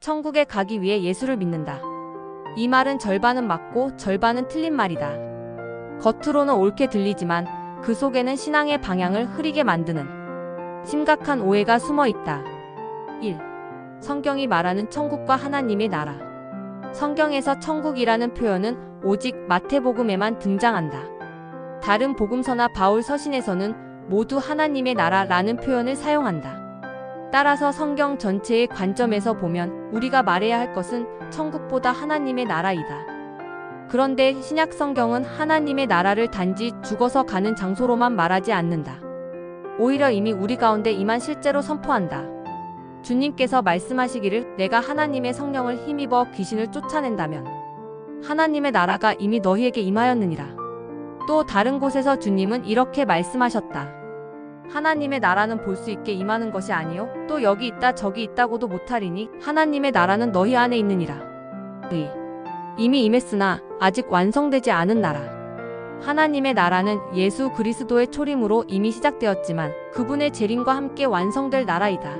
천국에 가기 위해 예수를 믿는다. 이 말은 절반은 맞고 절반은 틀린 말이다. 겉으로는 옳게 들리지만 그 속에는 신앙의 방향을 흐리게 만드는 심각한 오해가 숨어 있다. 1. 성경이 말하는 천국과 하나님의 나라. 성경에서 천국이라는 표현은 오직 마태복음에만 등장한다. 다른 복음서나 바울 서신에서는 모두 하나님의 나라라는 표현을 사용한다. 따라서 성경 전체의 관점에서 보면 우리가 말해야 할 것은 천국보다 하나님의 나라이다. 그런데 신약 성경은 하나님의 나라를 단지 죽어서 가는 장소로만 말하지 않는다. 오히려 이미 우리 가운데 임한 실제로 선포한다. 주님께서 말씀하시기를 내가 하나님의 성령을 힘입어 귀신을 쫓아낸다면 하나님의 나라가 이미 너희에게 임하였느니라. 또 다른 곳에서 주님은 이렇게 말씀하셨다. 하나님의 나라는 볼 수 있게 임하는 것이 아니요 또 여기 있다 저기 있다고도 못하리니 하나님의 나라는 너희 안에 있느니라. 이미 임했으나 아직 완성되지 않은 나라. 하나님의 나라는 예수 그리스도의 초림으로 이미 시작되었지만 그분의 재림과 함께 완성될 나라이다.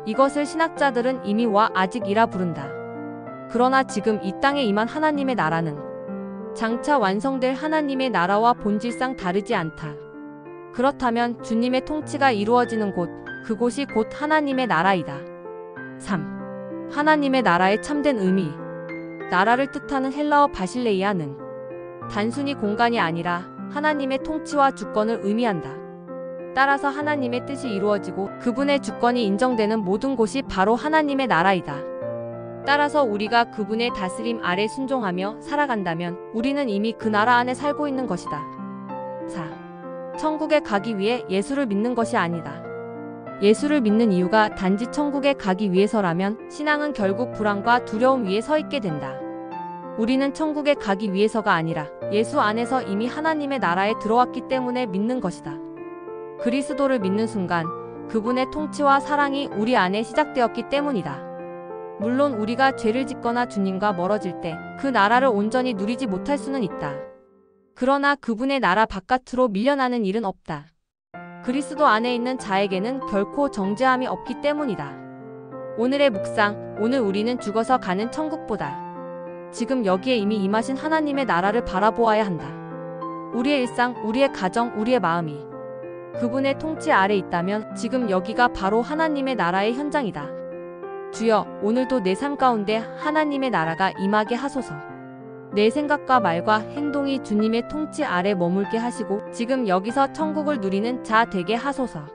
이것을 신학자들은 이미와 아직이라 부른다. 그러나 지금 이 땅에 임한 하나님의 나라는 장차 완성될 하나님의 나라와 본질상 다르지 않다. 그렇다면 주님의 통치가 이루어지는 곳, 그곳이 곧 하나님의 나라이다. 3. 하나님의 나라의 참된 의미. 나라를 뜻하는 헬라어 바실레이아는 단순히 공간이 아니라 하나님의 통치와 주권을 의미한다. 따라서 하나님의 뜻이 이루어지고 그분의 주권이 인정되는 모든 곳이 바로 하나님의 나라이다. 따라서 우리가 그분의 다스림 아래 순종하며 살아간다면 우리는 이미 그 나라 안에 살고 있는 것이다. 4. 천국에 가기 위해 예수를 믿는 것이 아니다. 예수를 믿는 이유가 단지 천국에 가기 위해서라면 신앙은 결국 불안과 두려움 위에 서 있게 된다. 우리는 천국에 가기 위해서가 아니라 예수 안에서 이미 하나님의 나라에 들어왔기 때문에 믿는 것이다. 그리스도를 믿는 순간 그분의 통치와 사랑이 우리 안에 시작되었기 때문이다. 물론 우리가 죄를 짓거나 주님과 멀어질 때 그 나라를 온전히 누리지 못할 수는 있다. 그러나 그분의 나라 바깥으로 밀려나는 일은 없다. 그리스도 안에 있는 자에게는 결코 정죄함이 없기 때문이다. 오늘의 묵상, 오늘 우리는 죽어서 가는 천국보다 지금 여기에 이미 임하신 하나님의 나라를 바라보아야 한다. 우리의 일상, 우리의 가정, 우리의 마음이 그분의 통치 아래 있다면 지금 여기가 바로 하나님의 나라의 현장이다. 주여, 오늘도 내 삶 가운데 하나님의 나라가 임하게 하소서. 내 생각과 말과 행동이 주님의 통치 아래 머물게 하시고 지금 여기서 천국을 누리는 자 되게 하소서.